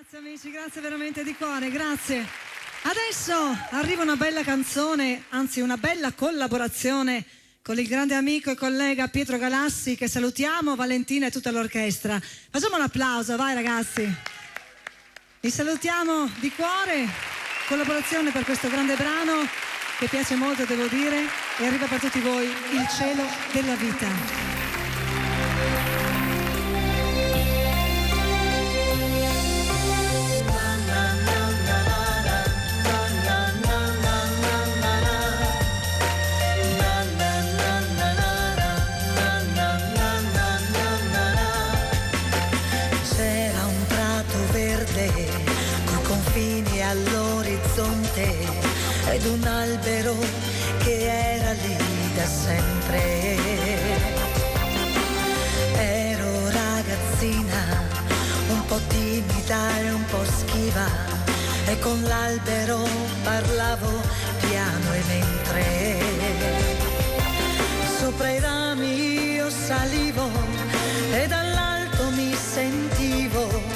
Grazie amici, grazie veramente di cuore, grazie. Adesso arriva una bella canzone, anzi una bella collaborazione con il grande amico e collega Pietro Galassi, che salutiamo, Valentina e tutta l'orchestra. Facciamo un applauso, vai ragazzi. Vi salutiamo di cuore, collaborazione per questo grande brano che piace molto, devo dire, e arriva per tutti voi, Il cielo della vita. All'orizzonte ed un albero che era lì da sempre. Ero ragazzina, un po' timida e un po' schiva, e con l'albero parlavo piano, e mentre sopra i rami io salivo e dall'alto mi sentivo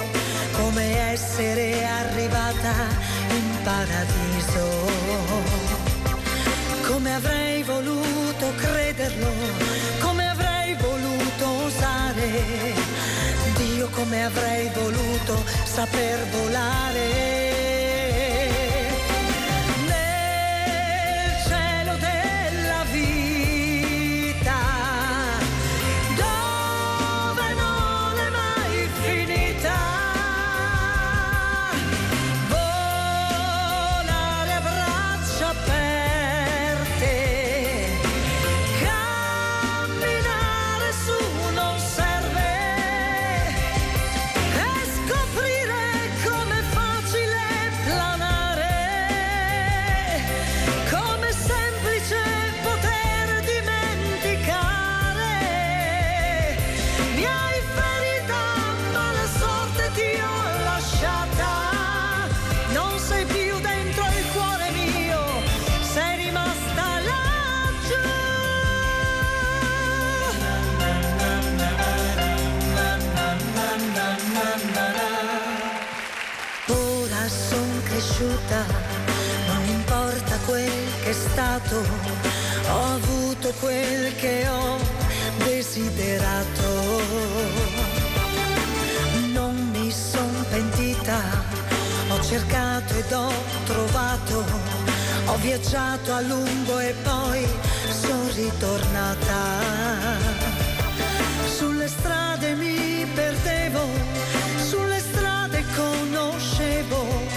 come essere arrivata in paradiso. Come avrei voluto crederlo, come avrei voluto osare, Dio, come avrei voluto saper volare. Nel cielo della vita, dove non è mai finita, non importa quel che è stato, ho avuto quel che ho desiderato. Non mi son pentita, ho cercato ed ho trovato, ho viaggiato a lungo e poi son ritornata. Sulle strade mi perdevo, sulle strade conoscevo,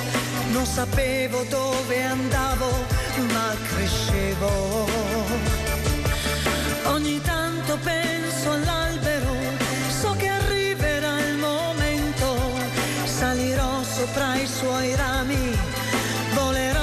non sapevo dove andavo, ma crescevo. Ogni tanto penso all'albero, so che arriverà il momento, salirò sopra i suoi rami, volerò